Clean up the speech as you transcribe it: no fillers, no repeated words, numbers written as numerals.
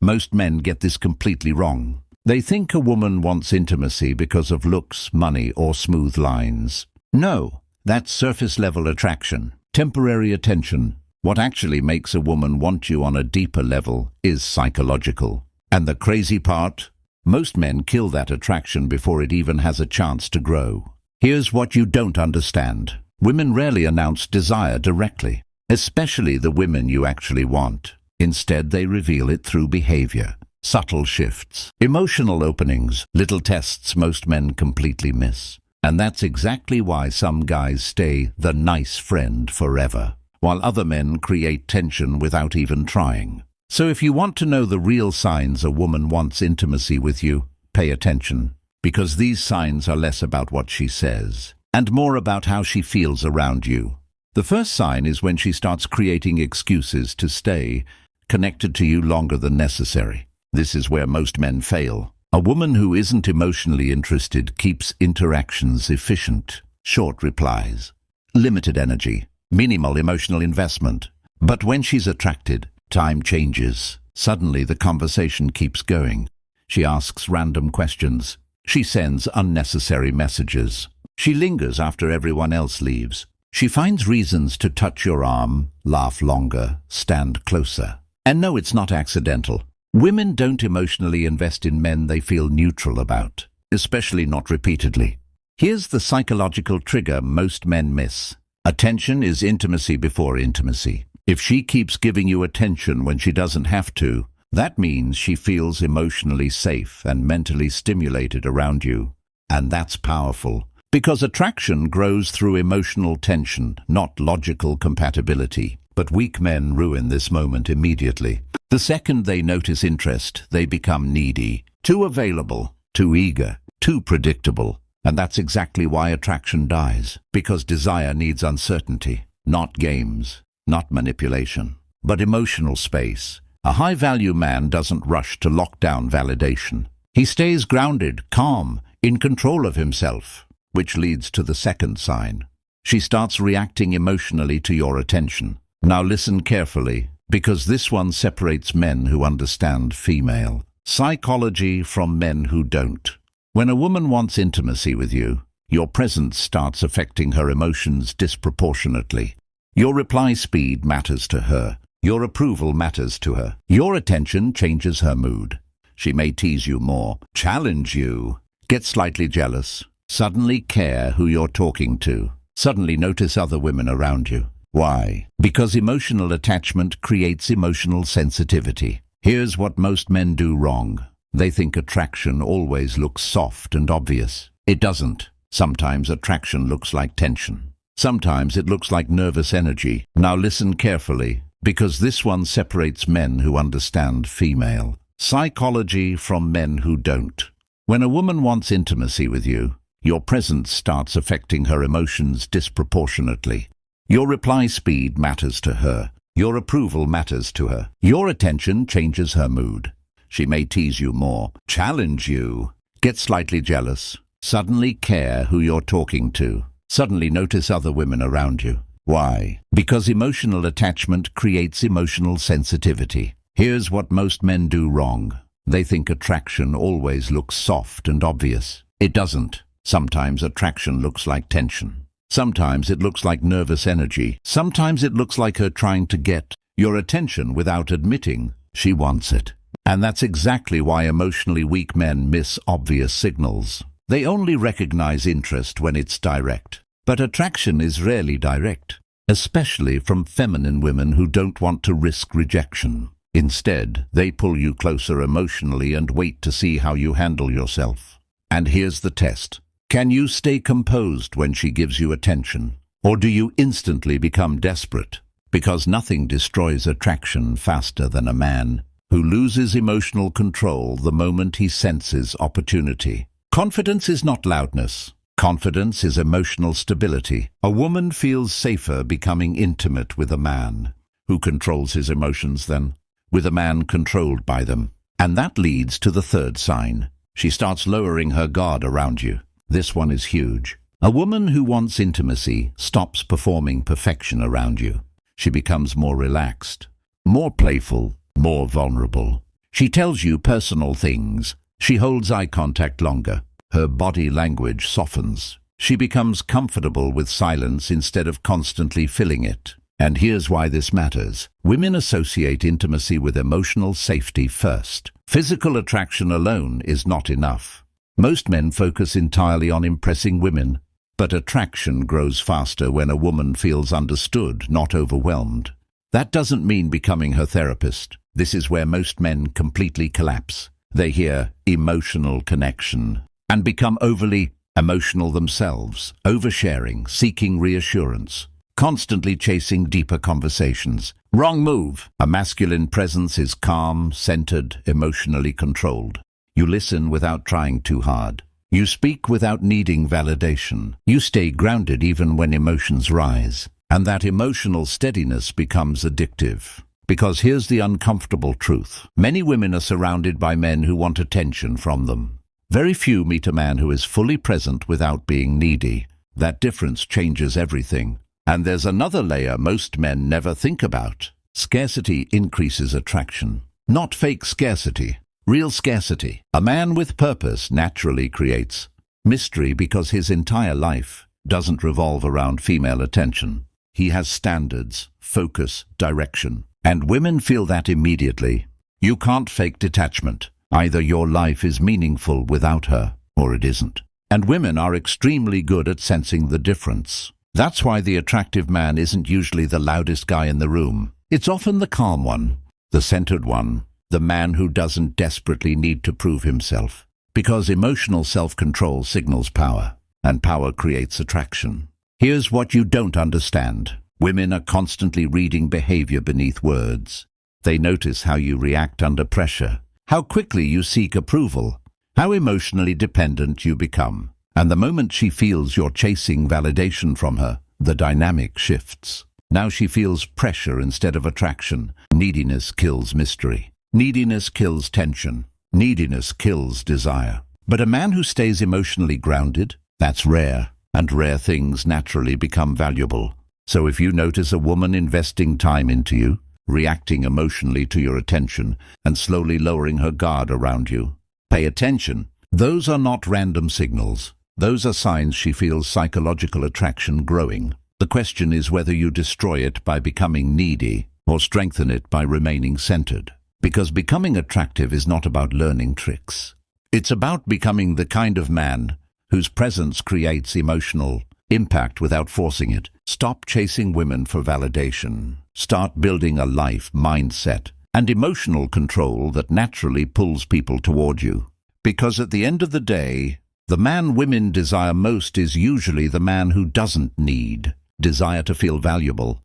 Most men get this completely wrong. They think a woman wants intimacy because of looks, money, or smooth lines. No, that's surface-level attraction, temporary attention. What actually makes a woman want you on a deeper level is psychological. And the crazy part? Most men kill that attraction before it even has a chance to grow. Here's what you don't understand. Women rarely announce desire directly, especially the women you actually want. Instead, they reveal it through behavior, subtle shifts, emotional openings, little tests most men completely miss. And that's exactly why some guys stay the nice friend forever, while other men create tension without even trying. So if you want to know the real signs a woman wants intimacy with you, pay attention, because these signs are less about what she says and more about how she feels around you. The first sign is when she starts creating excuses to stay connected to you longer than necessary. This is where most men fail. A woman who isn't emotionally interested keeps interactions efficient, short replies, limited energy, minimal emotional investment. But when she's attracted, time changes. Suddenly the conversation keeps going. She asks random questions. She sends unnecessary messages. She lingers after everyone else leaves. She finds reasons to touch your arm, laugh longer, stand closer. And no, it's not accidental. Women don't emotionally invest in men they feel neutral about, especially not repeatedly. Here's the psychological trigger most men miss. Attention is intimacy before intimacy. If she keeps giving you attention when she doesn't have to, that means she feels emotionally safe and mentally stimulated around you. And that's powerful, because attraction grows through emotional tension, not logical compatibility. But weak men ruin this moment immediately. The second they notice interest, they become needy, too available, too eager, too predictable. And that's exactly why attraction dies, because desire needs uncertainty, not games, not manipulation, but emotional space. A high-value man doesn't rush to lock down validation. He stays grounded, calm, in control of himself, which leads to the second sign. She starts reacting emotionally to your attention. Now listen carefully, because this one separates men who understand female psychology from men who don't. When a woman wants intimacy with you, your presence starts affecting her emotions disproportionately. Your reply speed matters to her. Your approval matters to her. Your attention changes her mood. She may tease you more, challenge you, get slightly jealous, suddenly care who you're talking to, suddenly notice other women around you. Why? Because emotional attachment creates emotional sensitivity. Here's what most men do wrong. They think attraction always looks soft and obvious. It doesn't. Sometimes attraction looks like tension. Sometimes it looks like nervous energy. Now listen carefully, because this one separates men who understand female psychology from men who don't. When a woman wants intimacy with you, your presence starts affecting her emotions disproportionately. Your reply speed matters to her. Your approval matters to her. Your attention changes her mood. She may tease you more, challenge you, get slightly jealous, suddenly care who you're talking to, suddenly notice other women around you. Why? Because emotional attachment creates emotional sensitivity. Here's what most men do wrong. They think attraction always looks soft and obvious. It doesn't. Sometimes attraction looks like tension. Sometimes it looks like nervous energy. Sometimes it looks like her trying to get your attention without admitting she wants it. And that's exactly why emotionally weak men miss obvious signals. They only recognize interest when it's direct. But attraction is rarely direct, especially from feminine women who don't want to risk rejection. Instead, they pull you closer emotionally and wait to see how you handle yourself. And here's the test. Can you stay composed when she gives you attention? Or do you instantly become desperate? Because nothing destroys attraction faster than a man who loses emotional control the moment he senses opportunity. Confidence is not loudness. Confidence is emotional stability. A woman feels safer becoming intimate with a man who controls his emotions than with a man controlled by them. And that leads to the third sign. She starts lowering her guard around you. This one is huge. A woman who wants intimacy stops performing perfection around you. She becomes more relaxed, more playful, more vulnerable. She tells you personal things. She holds eye contact longer. Her body language softens. She becomes comfortable with silence instead of constantly filling it. And here's why this matters. Women associate intimacy with emotional safety first. Physical attraction alone is not enough. Most men focus entirely on impressing women, but attraction grows faster when a woman feels understood, not overwhelmed. That doesn't mean becoming her therapist. This is where most men completely collapse. They hear emotional connection and become overly emotional themselves, oversharing, seeking reassurance, constantly chasing deeper conversations. Wrong move. A masculine presence is calm, centered, emotionally controlled. You listen without trying too hard. You speak without needing validation. You stay grounded even when emotions rise. And that emotional steadiness becomes addictive. Because here's the uncomfortable truth. Many women are surrounded by men who want attention from them. Very few meet a man who is fully present without being needy. That difference changes everything. And there's another layer most men never think about. Scarcity increases attraction. Not fake scarcity, real scarcity. A man with purpose naturally creates mystery because his entire life doesn't revolve around female attention. He has standards, focus, direction. And women feel that immediately. You can't fake detachment. Either your life is meaningful without her, or it isn't. And women are extremely good at sensing the difference. That's why the attractive man isn't usually the loudest guy in the room. It's often the calm one, the centered one, the man who doesn't desperately need to prove himself. Because emotional self-control signals power, and power creates attraction. Here's what you don't understand. Women are constantly reading behavior beneath words. They notice how you react under pressure, how quickly you seek approval, how emotionally dependent you become. And the moment she feels you're chasing validation from her, the dynamic shifts. Now she feels pressure instead of attraction. Neediness kills mystery. Neediness kills tension. Neediness kills desire. But a man who stays emotionally grounded, that's rare, and rare things naturally become valuable. So if you notice a woman investing time into you, reacting emotionally to your attention, and slowly lowering her guard around you, pay attention. Those are not random signals. Those are signs she feels psychological attraction growing. The question is whether you destroy it by becoming needy or strengthen it by remaining centered. Because becoming attractive is not about learning tricks. It's about becoming the kind of man whose presence creates emotional impact without forcing it. Stop chasing women for validation. Start building a life, mindset, and emotional control that naturally pulls people toward you. Because at the end of the day, the man women desire most is usually the man who doesn't need. Desire to feel valuable,